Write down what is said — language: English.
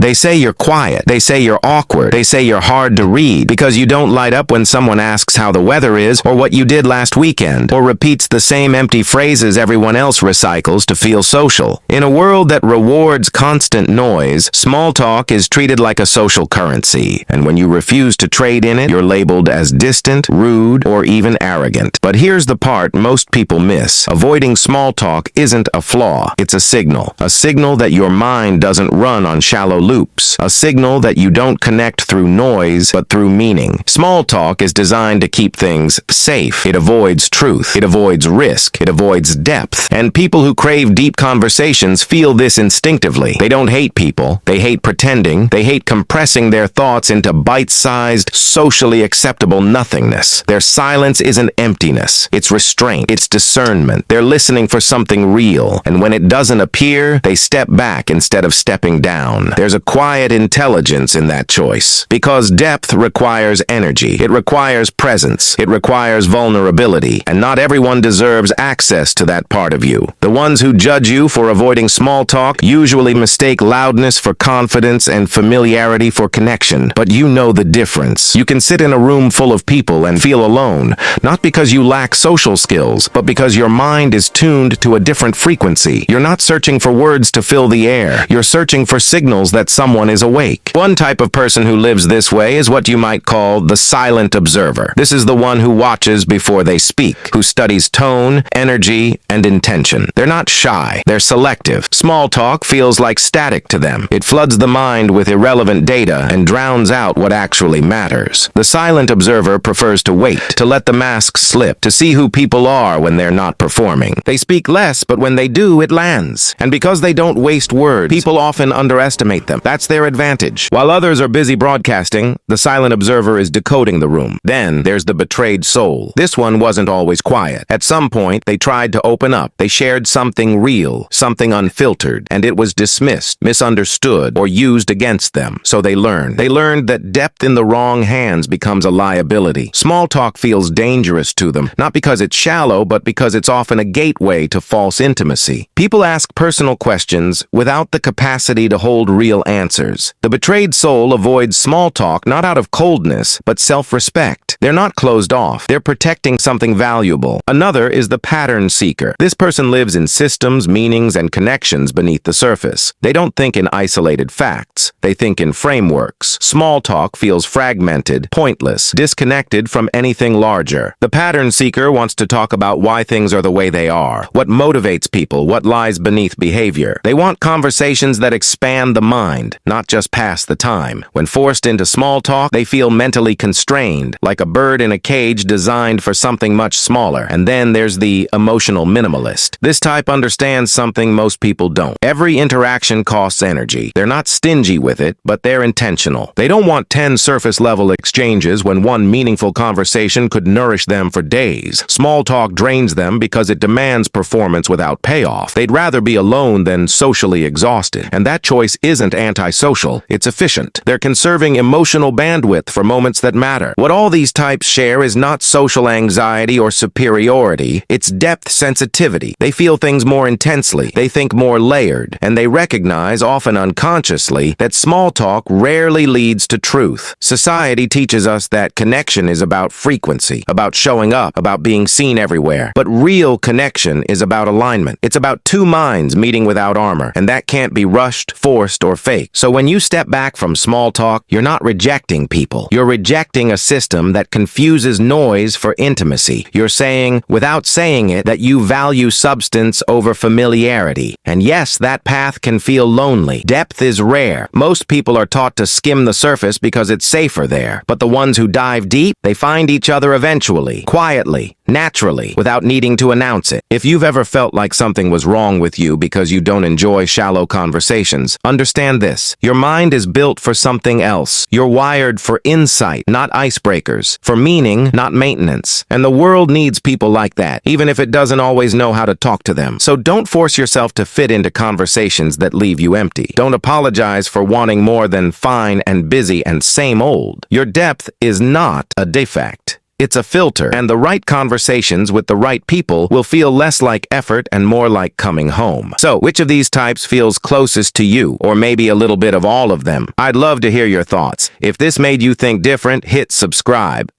They say you're quiet. They say you're awkward. They say you're hard to read because you don't light up when someone asks how the weather is or what you did last weekend, or repeats the same empty phrases everyone else recycles to feel social. In a world that rewards constant noise, small talk is treated like a social currency, and when you refuse to trade in it, you're labeled as distant, rude, or even arrogant. But here's the part most people miss. Avoiding small talk isn't a flaw. It's a signal that your mind doesn't run on shallow loops, a signal that you don't connect through noise, but through meaning. Small talk is designed to keep things safe. It avoids truth. It avoids risk. It avoids depth. And people who crave deep conversations feel this instinctively. They don't hate people. They hate pretending. They hate compressing their thoughts into bite-sized, socially acceptable nothingness. Their silence isn't emptiness. It's restraint. It's discernment. They're listening for something real. And when it doesn't appear, they step back instead of stepping down. There's a quiet intelligence in that choice. Because depth requires energy. It requires presence. It requires vulnerability. And not everyone deserves access to that part of you. The ones who judge you for avoiding small talk usually mistake loudness for confidence and familiarity for connection. But you know the difference. You can sit in a room full of people and feel alone, not because you lack social skills, but because your mind is tuned to a different frequency. You're not searching for words to fill the air. You're searching for signals that someone is awake. One type of person who lives this way is what you might call the silent observer. This is the one who watches before they speak, who studies tone, energy, and intention. They're not shy. They're selective. Small talk feels like static to them. It floods the mind with irrelevant data and drowns out what actually matters. The silent observer prefers to wait, to let the mask slip, to see who people are when they're not performing. They speak less, but when they do, it lands. And because they don't waste words, people often underestimate them. That's their advantage. While others are busy broadcasting, the silent observer is decoding the room. Then there's the betrayed soul. This one wasn't always quiet. At some point, they tried to open up. They shared something real, something unfiltered, and it was dismissed, misunderstood, or used against them. So they learned. They learned that depth in the wrong hands becomes a liability. Small talk feels dangerous to them, not because it's shallow, but because it's often a gateway to false intimacy. People ask personal questions without the capacity to hold real answers. The betrayed soul avoids small talk not out of coldness, but self-respect. They're not closed off. They're protecting something valuable. Another is the pattern seeker. This person lives in systems, meanings, and connections beneath the surface. They don't think in isolated facts. They think in frameworks. Small talk feels fragmented, pointless, disconnected from anything larger. The pattern seeker wants to talk about why things are the way they are, what motivates people, what lies beneath behavior. They want conversations that expand the mind, not just pass the time. When forced into small talk, they feel mentally constrained, like a bird in a cage designed for something much smaller. And then there's the emotional minimalist. This type understands something most people don't. Every interaction costs energy. They're not stingy with it, but they're intentional. They don't want 10 surface-level exchanges when one meaningful conversation could nourish them for days. Small talk drains them because it demands performance without payoff. They'd rather be alone than socially exhausted. And that choice isn't antisocial, it's efficient. They're conserving emotional bandwidth for moments that matter. What all these types share is not social anxiety or superiority, it's depth sensitivity. They feel things more intensely, they think more layered, and they recognize, often unconsciously, that small talk rarely leads to truth. Society teaches us that connection is about frequency, about showing up, about being seen everywhere. But real connection is about alignment. It's about two minds meeting without armor, and that can't be rushed, forced, or fake. So when you step back from small talk, you're not rejecting people. You're rejecting a system that confuses noise for intimacy. You're saying, without saying it, that you value substance over familiarity. And yes, that path can feel lonely. Depth is rare. Most people are taught to skim the surface because it's safer there. But the ones who dive deep, they find each other eventually, quietly, naturally, without needing to announce it. If you've ever felt like something was wrong with you because you don't enjoy shallow conversations, understand this. Your mind is built for something else. You're wired for insight, not icebreakers, for meaning, not maintenance. And the world needs people like that, even if it doesn't always know how to talk to them. So don't force yourself to fit into conversations that leave you empty. Don't apologize for wanting more than fine and busy and same old. Your depth is not a defect. It's a filter, and the right conversations with the right people will feel less like effort and more like coming home. So, which of these types feels closest to you, or maybe a little bit of all of them? I'd love to hear your thoughts. If this made you think different, hit subscribe.